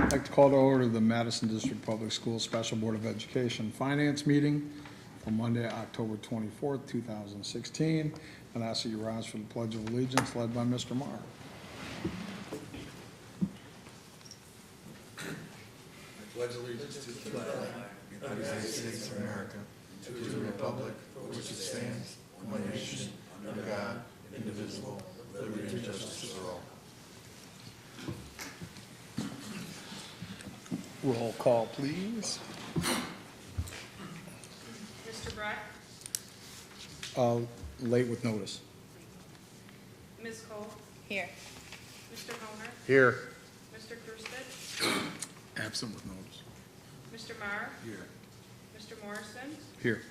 I'd like to call to order the Madison District Public Schools Special Board of Education Finance Meeting for Monday, October 24th, 2016. And ask that you rise for the Pledge of Allegiance led by Mr. Marr. I pledge allegiance to the flag of the United States of America, to the republic for which it stands, one nation, under God, indivisible, with liberty and justice for all. Roll call, please. Mr. Breck? Late with notice. Ms. Cole? Here. Mr. Honer? Here. Mr. Krusted? Absent with notice. Mr. Marr? Here. Mr. Morrison? Here.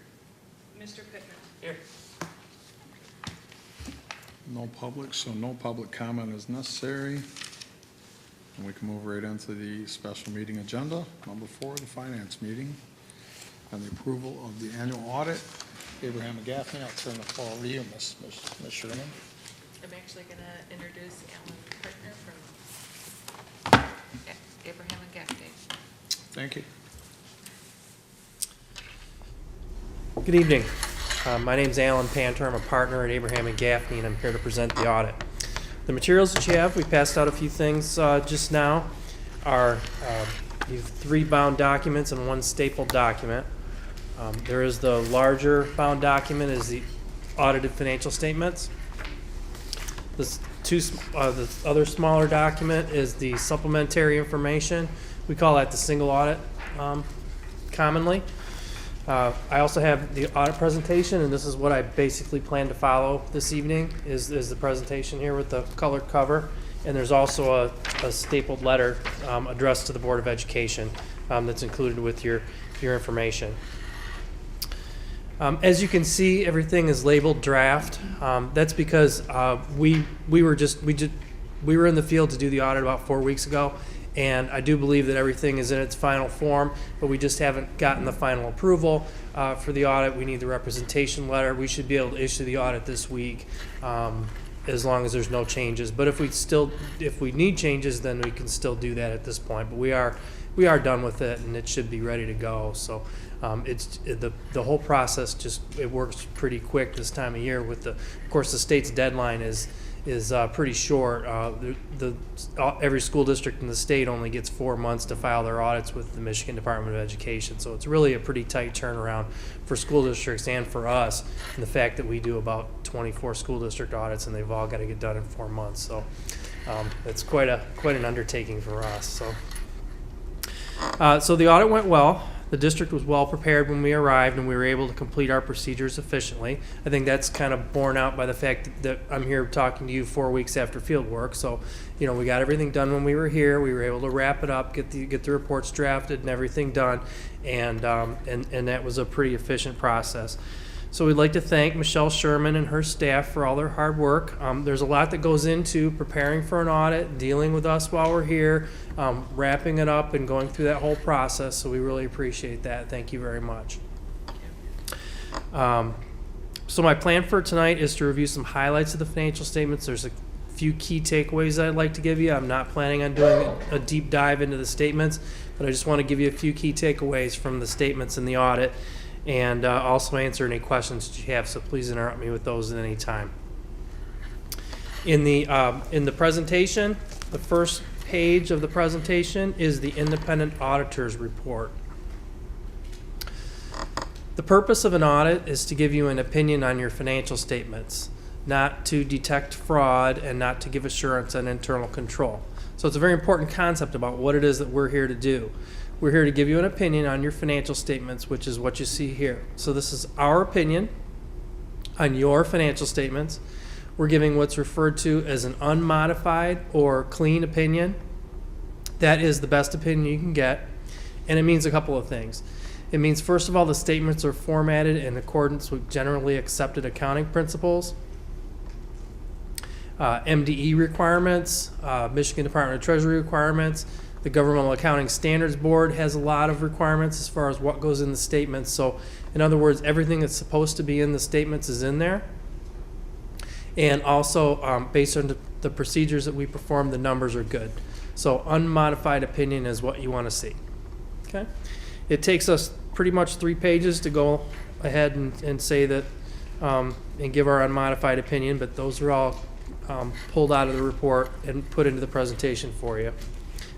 Mr. Pittman? Here. No public, so no public comment is necessary. And we can move right into the special meeting agenda. Number 4, the finance meeting, and the approval of the annual audit. Abraham and Gaffney, I'll turn the floor over to you, Ms. Sherman. I'm actually going to introduce Alan Partner from Abraham and Gaffney. Thank you. Good evening. My name is Alan Panter. I'm a partner at Abraham and Gaffney, and I'm here to present the audit. The materials that you have, we passed out a few things just now, are you have 3 bound documents and 1 stapled document. There is the larger bound document is the audited financial statements. The other smaller document is the supplementary information. We call that the single audit commonly. I also have the audit presentation, and this is what I basically plan to follow this evening, is the presentation here with the colored cover. And there's also a stapled letter addressed to the Board of Education that's included with your information. As you can see, everything is labeled draft. That's because we were in the field to do the audit about 4 weeks ago, and I do believe that everything is in its final form, but we just haven't gotten the final approval for the audit. We need the representation letter. We should be able to issue the audit this week, as long as there's no changes. But if we need changes, then we can still do that at this point. But we are done with it, and it should be ready to go. So it's the whole process it works pretty quick this time of year. Of course, the state's deadline is pretty short. Every school district in the state only gets 4 months to file their audits with the Michigan Department of Education. So it's really a pretty tight turnaround for school districts and for us, and the fact that we do about 24 school district audits and they've all got to get done in 4 months. So it's quite an undertaking for us. So the audit went well. The district was well prepared when we arrived, and we were able to complete our procedures efficiently. I think that's kind of borne out by the fact that I'm here talking to you 4 weeks after field work. So, we got everything done when we were here. We were able to wrap it up, get the reports drafted, and everything done, and that was a pretty efficient process. So we'd like to thank Michelle Sherman and her staff for all their hard work. There's a lot that goes into preparing for an audit, dealing with us while we're here, wrapping it up and going through that whole process. So we really appreciate that. Thank you very much. So my plan for tonight is to review some highlights of the financial statements. There's a few key takeaways I'd like to give you. I'm not planning on doing a deep dive into the statements, but I just want to give you a few key takeaways from the statements in the audit, and also answer any questions that you have, so please interrupt me with those at any time. In the presentation, the first page of the presentation is the independent auditor's report. The purpose of an audit is to give you an opinion on your financial statements, not to detect fraud and not to give assurance on internal control. So it's a very important concept about what it is that we're here to do. We're here to give you an opinion on your financial statements, which is what you see here. So this is our opinion on your financial statements. We're giving what's referred to as an unmodified or clean opinion. That is the best opinion you can get, and it means a couple of things. It means, first of all, the statements are formatted in accordance with generally accepted accounting principles, MDE requirements, Michigan Department of Treasury requirements. The Governmental Accounting Standards Board has a lot of requirements as far as what goes in the statements. So, in other words, everything that's supposed to be in the statements is in there. And also, based on the procedures that we perform, the numbers are good. So unmodified opinion is what you want to see. Okay? It takes us pretty much 3 pages to go ahead and say that, and give our unmodified opinion, but those are all pulled out of the report and put into the presentation for you.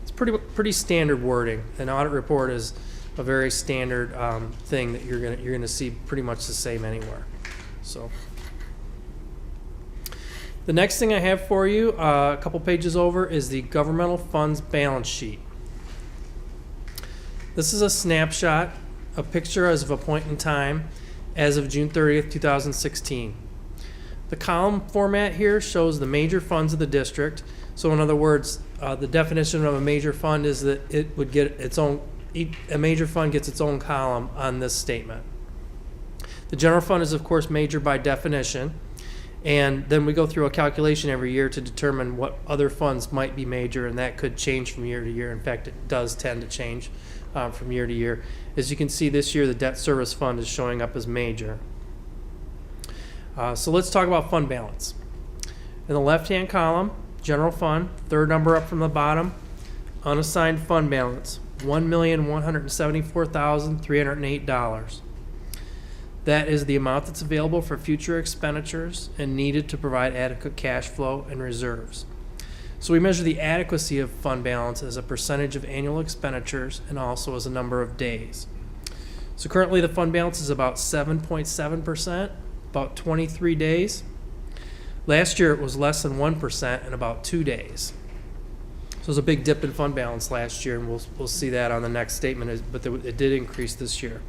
It's pretty standard wording. An audit report is a very standard thing that you're gonna see pretty much the same anywhere. So the next thing I have for you, a couple pages over, is the governmental funds balance sheet. This is a snapshot, a picture as of a point in time as of June 30th, 2016. The column format here shows the major funds of the district. So in other words, the definition of a major fund is that it would get its own, a major fund gets its own column on this statement. The general fund is of course major by definition, and then we go through a calculation every year to determine what other funds might be major, and that could change from year to year. In fact, it does tend to change from year to year. As you can see, this year the debt service fund is showing up as major. So let's talk about fund balance. In the left-hand column, general fund, third number up from the bottom, unassigned fund balance, $1,174,308. That is the amount that's available for future expenditures and needed to provide adequate cash flow and reserves. So we measure the adequacy of fund balance as a percentage of annual expenditures and also as a number of days. So currently the fund balance is about 7.7%, about 23 days. Last year it was less than 1% and about 2 days. So there's a big dip in fund balance last year, and we'll see that on the next statement, but it did increase this year.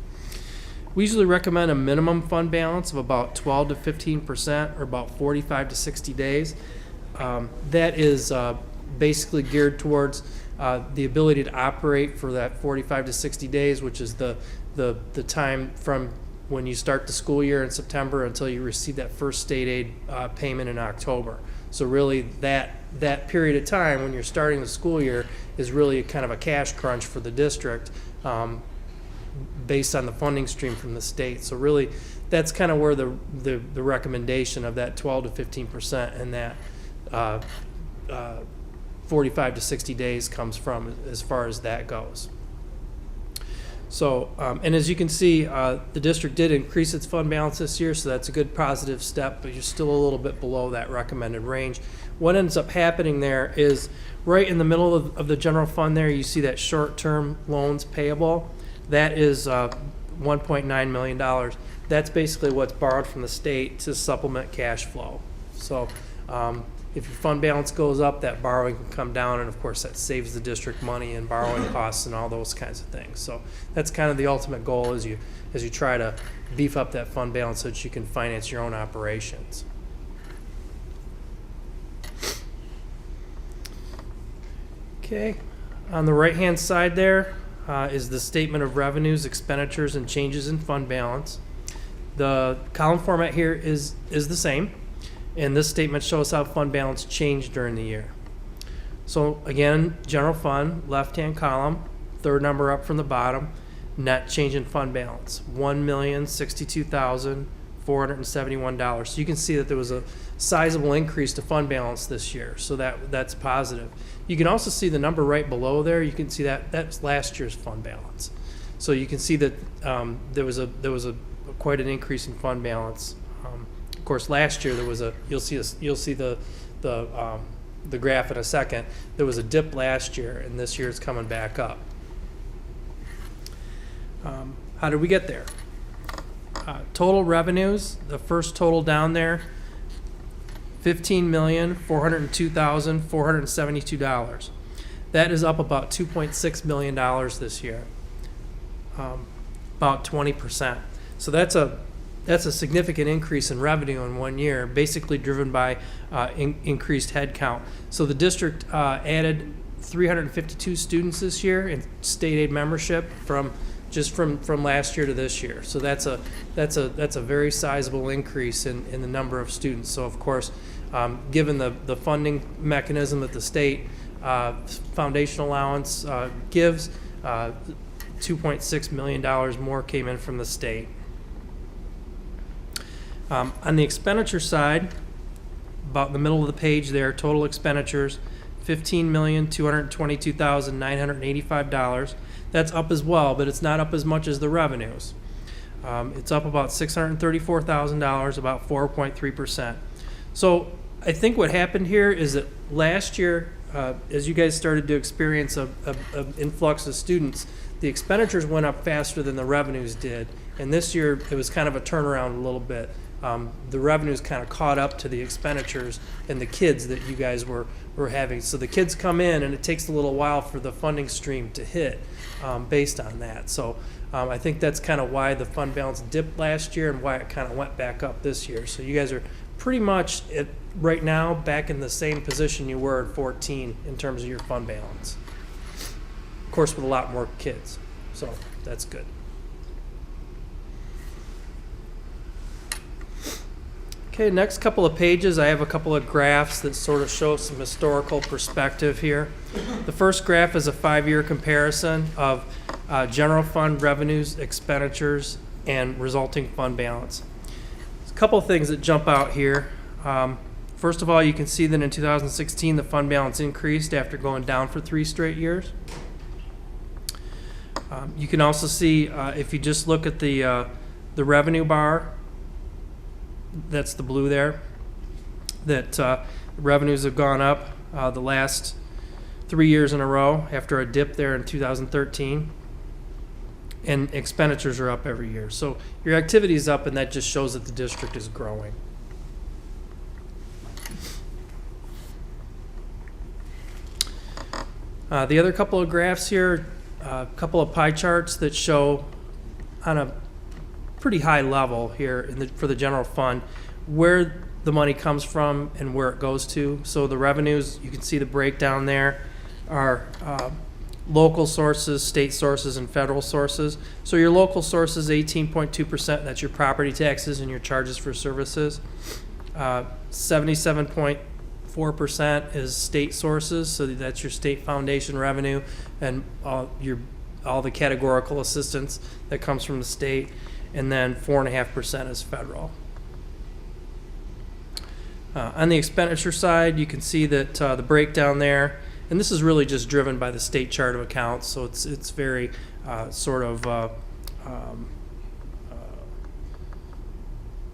We usually recommend a minimum fund balance of about 12 to 15%, or about 45 to 60 days. That is basically geared towards the ability to operate for that 45 to 60 days, which is the time from when you start the school year in September until you receive that first state aid payment in October. So really that period of time when you're starting the school year is really kind of a cash crunch for the district based on the funding stream from the state. So really that's kind of where the recommendation of that 12 to 15% and that 45 to 60 days comes from as far as that goes. So, and as you can see, the district did increase its fund balance this year, so that's a good positive step, but you're still a little bit below that recommended range. What ends up happening there is right in the middle of the general fund there, you see that short-term loans payable. That is $1.9 million. That's basically what's borrowed from the state to supplement cash flow. So if your fund balance goes up, that borrowing can come down, and of course that saves the district money and borrowing costs and all those kinds of things. So that's kind of the ultimate goal as you try to beef up that fund balance so that you can finance your own operations. Okay, on the right hand side there is the statement of revenues, expenditures, and changes in fund balance. The column format here is the same. And this statement shows how fund balance changed during the year. So again, general fund, left-hand column, third number up from the bottom, net change in fund balance, $1,062,471. So you can see that there was a sizable increase to fund balance this year. So that's positive. You can also see the number right below there. You can see that that's last year's fund balance. So you can see that there was quite an increase in fund balance. Of course, last year there was you'll see the graph in a second. There was a dip last year, and this year it's coming back up. How did we get there? Total revenues, the first total down there, $15,402,472. That is up about $2.6 million this year, about 20%. So that's a significant increase in revenue in 1 year, basically driven by increased headcount. So the district added 352 students this year in state aid membership from last year to this year. So that's a very sizable increase in the number of students. So of course, given the funding mechanism that the state foundation allowance gives, $2.6 million more came in from the state. On the expenditure side, about in the middle of the page there, total expenditures, $15,222,985. That's up as well, but it's not up as much as the revenues. It's up about $634,000, about 4.3%. So I think what happened here is that last year, as you guys started to experience an influx of students, the expenditures went up faster than the revenues did. And this year, it was kind of a turnaround a little bit. The revenues kind of caught up to the expenditures and the kids that you guys were having. So the kids come in, and it takes a little while for the funding stream to hit based on that. So I think that's kind of why the fund balance dipped last year and why it kind of went back up this year. So you guys are pretty much right now back in the same position you were at 14 in terms of your fund balance. Of course, with a lot more kids. So that's good. Okay, next couple of pages, I have a couple of graphs that sort of show some historical perspective here. The first graph is a 5-year comparison of general fund revenues, expenditures, and resulting fund balance. There's a couple of things that jump out here. First of all, you can see that in 2016, the fund balance increased after going down for 3 straight years. You can also see, if you just look at the revenue bar, that's the blue there, that revenues have gone up the last 3 years in a row after a dip there in 2013. And expenditures are up every year. So your activity is up, and that just shows that the district is growing. The other couple of graphs here, a couple of pie charts that show on a pretty high level here for the general fund where the money comes from and where it goes to. So the revenues, you can see the breakdown there, are local sources, state sources, and federal sources. So your local sources, 18.2%, that's your property taxes and your charges for services. 77.4% is state sources, so that's your state foundation revenue and all the categorical assistance that comes from the state. And then 4.5% is federal. On the expenditure side, you can see that the breakdown there, and this is really just driven by the state chart of accounts, so it's very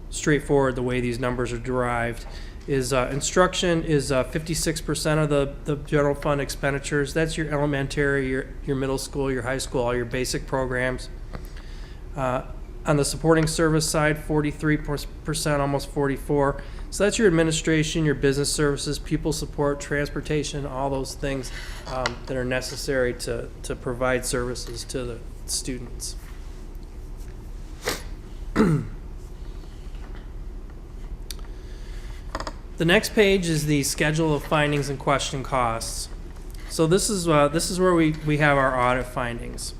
straightforward the way these numbers are derived. Is instruction is 56% of the general fund expenditures. That's your elementary, your middle school, your high school, all your basic programs. On the supporting service side, 43%, almost 44%. So that's your administration, your business services, pupil support, transportation, all those things that are necessary to provide services to the students. The next page is the schedule of findings and question costs. So this is where we have our audit findings.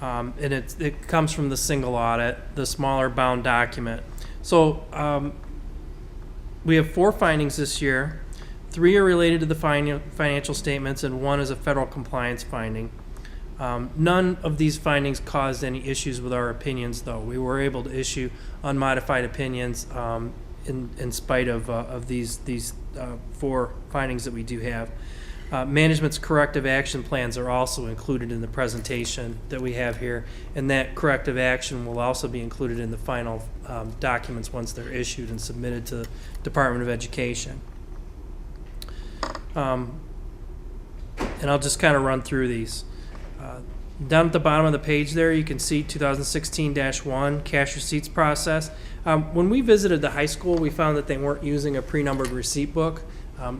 And it comes from the single audit, the smaller bound document. So we have 4 findings this year. 3 are related to the financial statements, and 1 is a federal compliance finding. None of these findings caused any issues with our opinions, though. We were able to issue unmodified opinions in spite of these 4 findings that we do have. Management's corrective action plans are also included in the presentation that we have here, and that corrective action will also be included in the final documents once they're issued and submitted to the Department of Education. And I'll just kind of run through these. Down at the bottom of the page there, you can see 2016-1 cash receipts process. When we visited the high school, we found that they weren't using a pre-numbered receipt book.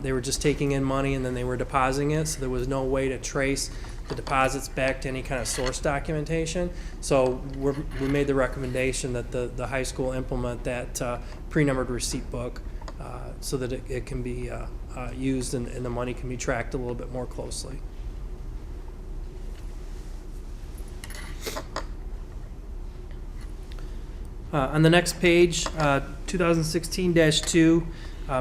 They were just taking in money and then they were depositing it, so there was no way to trace the deposits back to any kind of source documentation. So we made the recommendation that the high school implement that pre-numbered receipt book so that it can be used and the money can be tracked a little bit more closely. On the next page, 2016-2,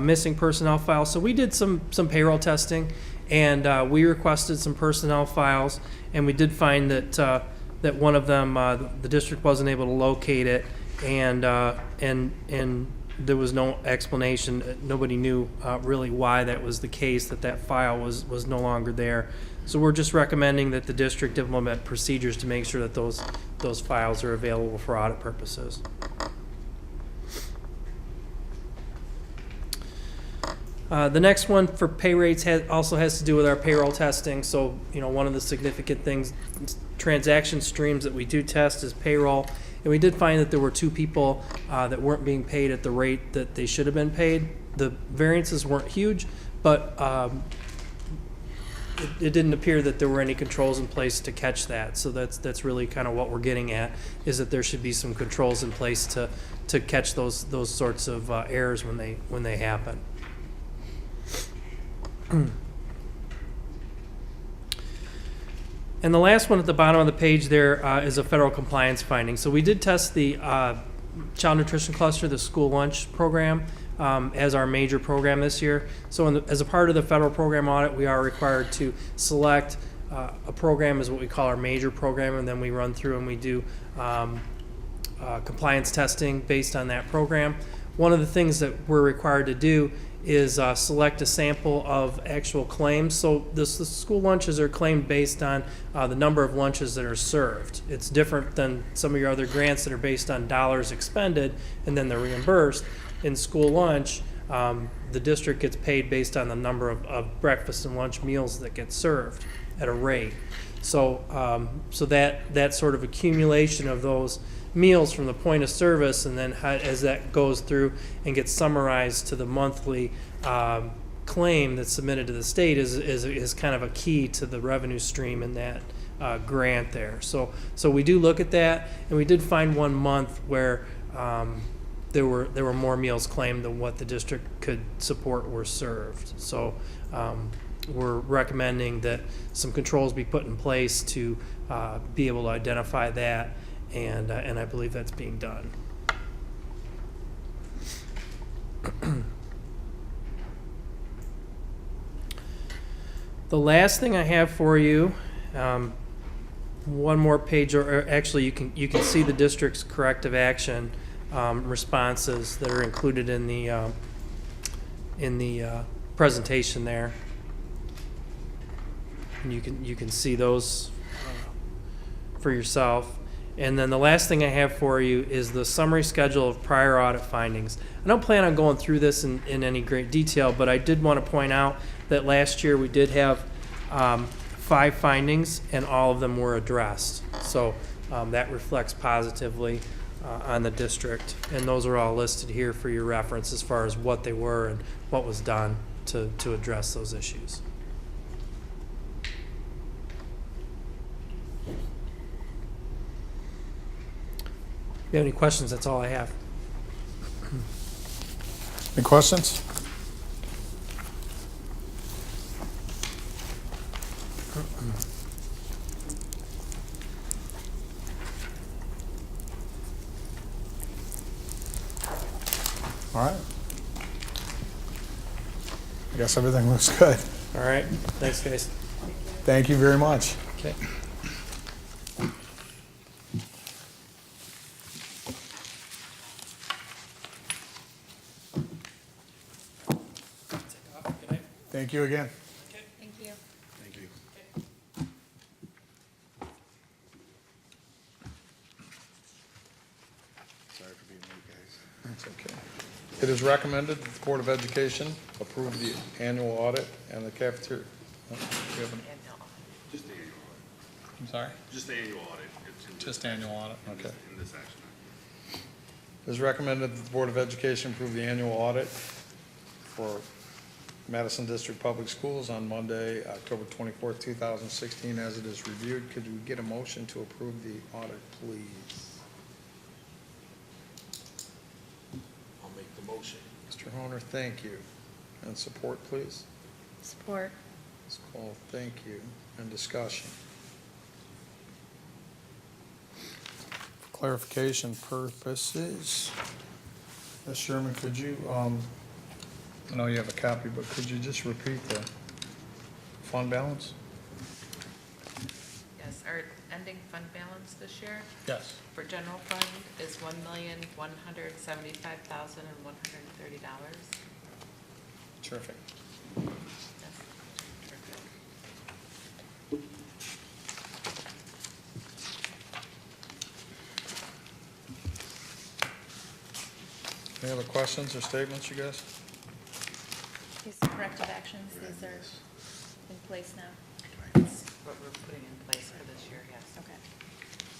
missing personnel files. So we did some payroll testing, and we requested some personnel files, and we did find that that one of them, the district wasn't able to locate it, and there was no explanation. Nobody knew really why that was the case, that file was no longer there. So we're just recommending that the district implement procedures to make sure that those files are available for audit purposes. The next one for pay rates also has to do with our payroll testing. So, one of the significant things, transaction streams that we do test is payroll. And we did find that there were 2 people that weren't being paid at the rate that they should have been paid. The variances weren't huge, but it didn't appear that there were any controls in place to catch that. So that's really kind of what we're getting at, is that there should be some controls in place to catch those sorts of errors when they happen. And the last one at the bottom of the page there is a federal compliance finding. So we did test the Child Nutrition Cluster, the school lunch program, as our major program this year. So as a part of the federal program audit, we are required to select a program as what we call our major program, and then we run through and we do compliance testing based on that program. One of the things that we're required to do is select a sample of actual claims. So the school lunches are claimed based on the number of lunches that are served. It's different than some of your other grants that are based on dollars expended and then they're reimbursed. In school lunch, the district gets paid based on the number of breakfast and lunch meals that get served at a rate. So that sort of accumulation of those meals from the point of service, and then as that goes through and gets summarized to the monthly claim that's submitted to the state is kind of a key to the revenue stream in that grant there. So we do look at that, and we did find 1 month where there were more meals claimed than what the district could support were served. So we're recommending that some controls be put in place to be able to identify that. And I believe that's being done. The last thing I have for you, one more page, or actually you can see the district's corrective action responses that are included in the presentation there, and you can see those for yourself. And then the last thing I have for you is the summary schedule of prior audit findings. I don't plan on going through this in any great detail, but I did want to point out that last year we did have 5 findings, and all of them were addressed. So that reflects positively on the district. And those are all listed here for your reference as far as what they were and what was done to address those issues. If you have any questions, that's all I have. Any questions? All right. I guess everything looks good. All right. Thanks, guys. Thank you very much. Okay. Thank you again. Thank you. Thank you. Sorry for being late, guys. That's okay. It is recommended that the Board of Education approve the annual audit and the cafeteria. Oh, do you have any- Just the annual audit. I'm sorry? Just the annual audit. It's in Just this annual action. audit, okay. In this action. It is recommended that the Board of Education approve the annual audit for Madison District Public Schools on Monday, October 24th, 2016, as it is reviewed. Could we get a motion to approve the audit, please? I'll make the motion. Mr. Honer, thank you. And support, please. Support. Ms. Cole, thank you. And discussion. For clarification purposes, Ms. Sherman, could you, I know you have a copy, but could you just repeat the fund balance? Yes, ending fund balance this year Yes. for general fund is $1,175,130. Terrific. That's terrific. Any other questions or statements, you guys? These corrective actions, these are in place now. That's what we're putting in place for this year, yes. Okay.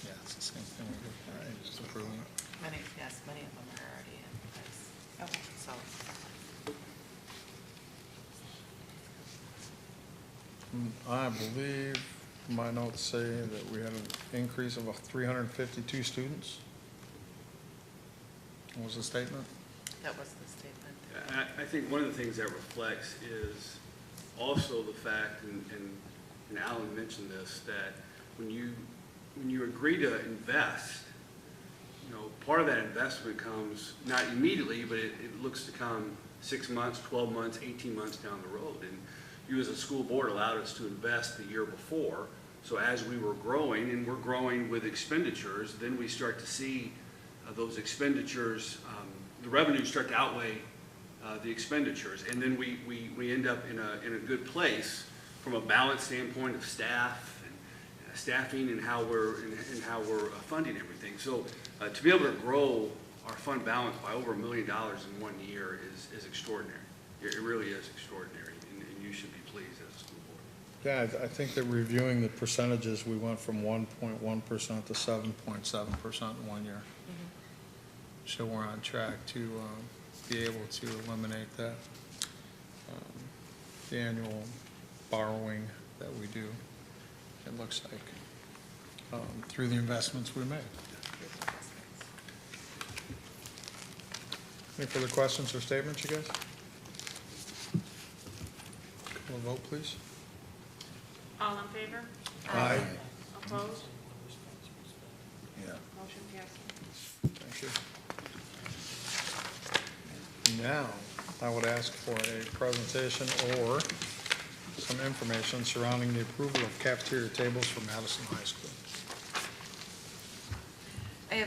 Yeah, it's the same thing. All right, just approving it. Many of them are already in place, Okay. so. I believe my notes say that we had an increase of 352 students. What was the statement? That was the statement. I think one of the things that reflects is also the fact, and Alan mentioned this, that when you agree to invest, you know, part of that investment comes not immediately, but it looks to come 6 months, 12 months, 18 months down the road. And you as a school board allowed us to invest the year before. So as we were growing, and we're growing with expenditures, then we start to see those expenditures, the revenues start to outweigh the expenditures. And then we end up in a good place from a balance standpoint of staff and staffing and how we're funding everything. So to be able to grow our fund balance by over $1 million in 1 year is extraordinary. It really is extraordinary, and you should be pleased as a school board. Yeah, I think that reviewing the percentages, we went from 1.1% to 7.7% in 1 year. So we're on track to be able to eliminate that, the annual borrowing that we do, it looks like, through the investments we made. Any further questions or statements, you guys? Call a vote, please. All in favor? Aye. Opposed? Yeah. Motion passes. Thank you. Now, I would ask for a presentation or some information surrounding the approval of cafeteria tables for Madison High School. I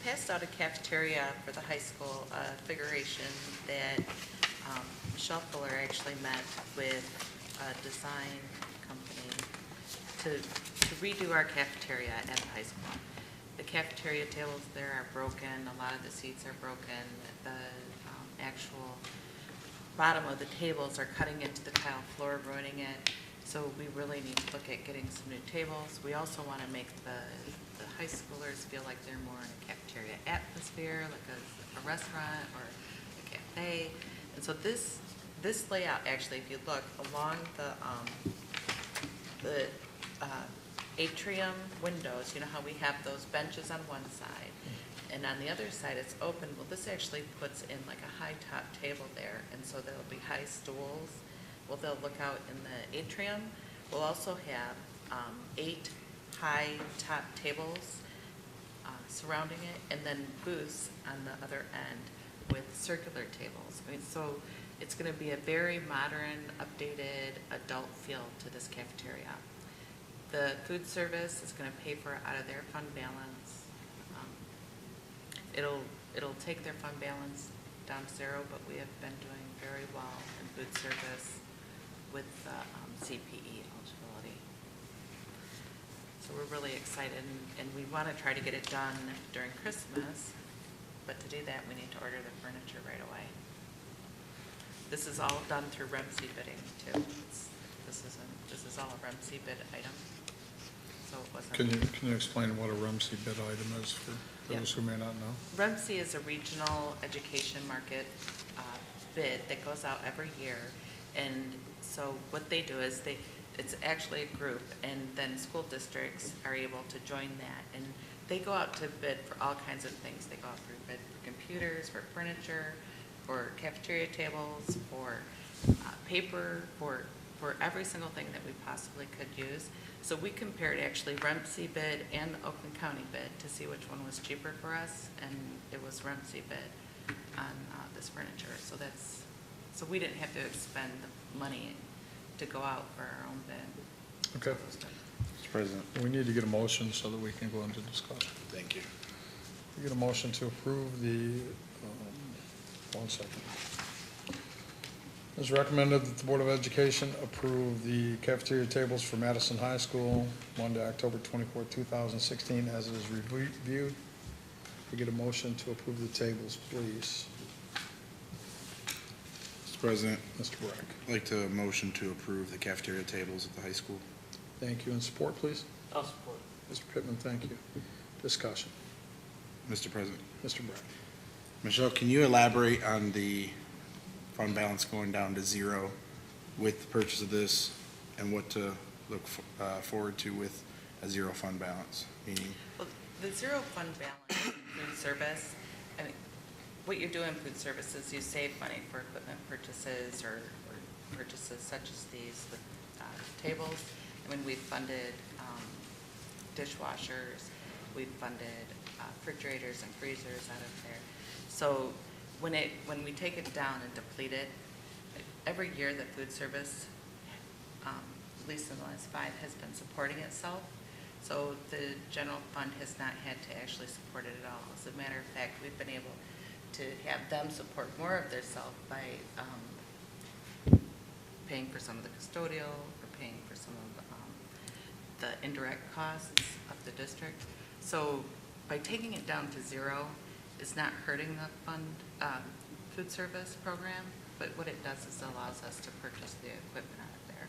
passed out a cafeteria for the high school figuration that Michelle Fuller actually met with a design company to redo our cafeteria at the high school. The cafeteria tables there are broken, a lot of the seats are broken, the actual bottom of the tables are cutting into the tile floor, ruining it. So we really need to look at getting some new tables. We also want to make the high schoolers feel like they're more in a cafeteria atmosphere, like a restaurant or a cafe. And so this layout, actually, if you look along the atrium windows, you know how we have those benches on one side, and on the other side it's open. Well, this actually puts in like a high top table there, and so there'll be high stools. Well, they'll look out in the atrium. We'll also have 8 high top tables surrounding it, and then booths on the other end with circular tables. I mean, so it's going to be a very modern, updated adult feel to this cafeteria. The food service is going to pay for it out of their fund balance. It'll take their fund balance down to 0, but we have been doing very well in food service with CPE eligibility. So we're really excited, and we want to try to get it done during Christmas, but to do that, we need to order the furniture right away. This is all done through REMC bidding too. This is all a REMC bid item. So it wasn't. Can you explain what a REMC bid item is for those who may not know? REMC is a regional education market bid that goes out every year, and so what they do is it's actually a group, and then school districts are able to join that, and they go out to bid for all kinds of things. They go out for bid for computers, for furniture, for cafeteria tables, for paper, for every single thing that we possibly could use. So we compared actually REMC bid and the Oakland County bid to see which one was cheaper for us, and it was REMC bid on this furniture. So we didn't have to expend the money to go out for our own bid. Okay. Mr. President. We need to get a motion so that we can go into discussion. Thank you. We get a motion to approve the, 1 second. It's recommended that the Board of Education approve the cafeteria tables for Madison High School Monday, October 24, 2016, as it is reviewed. We get a motion to approve the tables, please. Mr. President, Mr. Breck. I'd like to motion to approve the cafeteria tables at the high school. Thank you. And support, please? I'll support. Mr. Pittman, thank you. Discussion. Mr. President. Mr. Breck. Michelle, can you elaborate on the fund balance going down to zero with the purchase of this and what to look forward to with a zero fund balance? Meaning, Well, the zero fund balance in food service, I mean, what you do in food service is you save money for equipment purchases or purchases such as these with tables. I mean, we've funded dishwashers, we've funded refrigerators and freezers out of there. So when we take it down and deplete it, every year the food service, at least in the last 5, has been supporting itself. So the general fund has not had to actually support it at all. As a matter of fact, we've been able to have them support more of their self by paying for some of the custodial or paying for some of the indirect costs of the district. So by taking it down to zero, it's not hurting the fund food service program, but what it does is allows us to purchase the equipment out of there.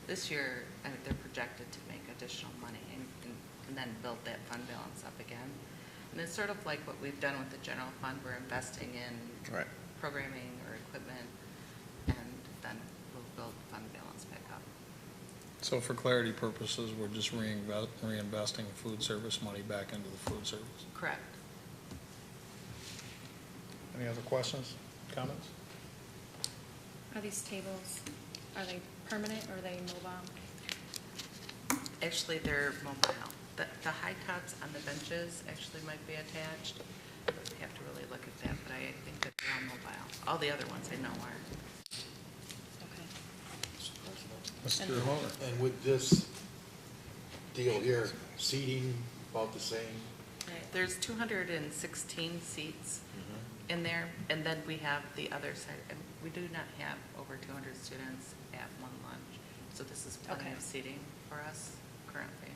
This year, I mean, they're projected to make additional money and then build that fund balance up again. And it's sort of like what we've done with the general fund. We're investing in right. programming or equipment, and then we'll build fund balance back up. So for clarity purposes, we're just reinvesting food service money back into the food service. Correct. Any other questions, comments? Are these tables, are they permanent or are they mobile? Actually, they're mobile. The high tops on the benches actually might be attached. We have to really look at that, but I think that they're all mobile. All the other ones I know are. Okay. Mr. Holler? And with this deal here, seating about the same? There's 216 seats in there, and then we have the other side. And we do not have over 200 students at one lunch, so this is plenty Okay. of seating for us currently.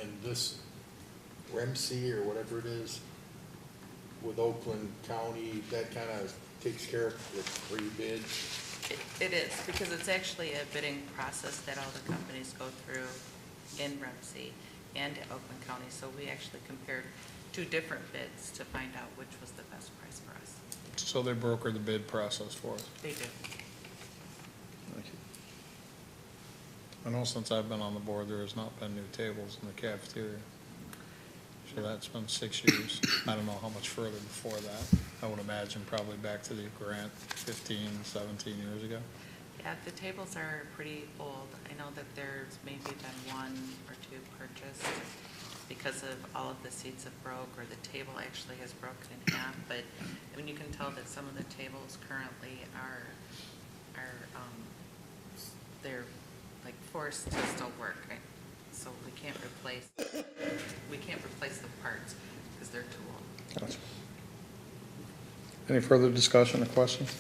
And this REMC or whatever it is, with Oakland County, that kind of takes care of the pre-bid? It is, because it's actually a bidding process that all the companies go through in REMC and at Oakland County. So we actually compared 2 different bids to find out which was the best price for us. So they broker the bid process for us. They do. Thank you. I know since I've been on the board, there has not been new tables in the cafeteria. So that's been 6 years. I don't know how much further before that. I would imagine probably back to the grant 15, 17 years ago. Yeah, the tables are pretty old. I know that there's maybe been 1 or 2 purchased because of all of the seats have broke, or the table actually has broken in half. But I mean, you can tell that some of the tables currently are they're like forced to still work, right? So we can't replace the parts because they're too old. Gotcha. Any further discussion or questions?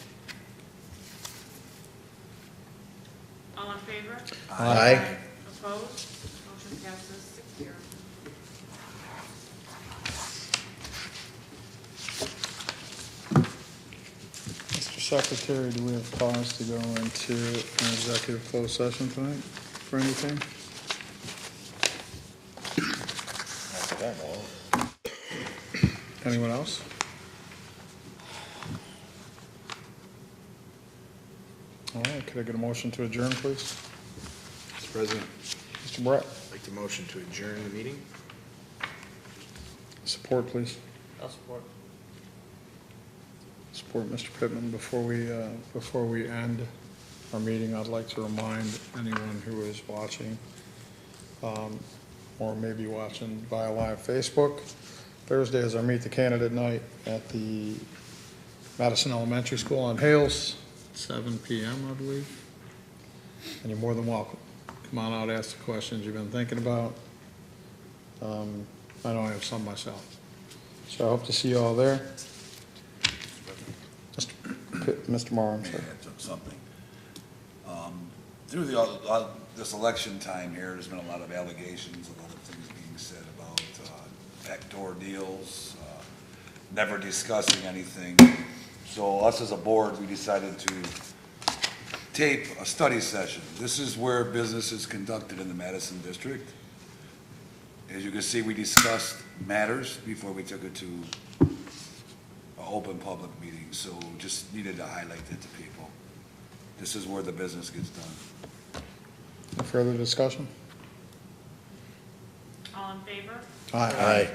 All in favor? Aye. Opposed? Motion passes 6-0. Mr. Secretary, do we have cause to go into an executive closed session tonight for anything? Anyone else? All right, could I get a motion to adjourn, please? Mr. President, Mr. Brett, I'd like to motion to adjourn the meeting. support, please. I'll support. Support Mr. Pittman. Before we end our meeting, I'd like to remind anyone who is watching, or maybe watching via live Facebook, Thursday is our Meet the Candidate night at the Madison Elementary School on Hales, 7 p.m., I believe. And you're more than welcome. Come on out, ask the questions you've been thinking about. I know I have some myself. So I hope to see you all there. Mr. Morrow, I'm May I sorry. add something? Through this election time here, there's been a lot of allegations, a lot of things being said about backdoor deals, never discussing anything. So us as a board, we decided to tape a study session. This is where business is conducted in the Madison district. As you can see, we discussed matters before we took it to an open public meeting, so just needed to highlight that to people. This is where the business gets done. Further discussion? All in favor? Aye.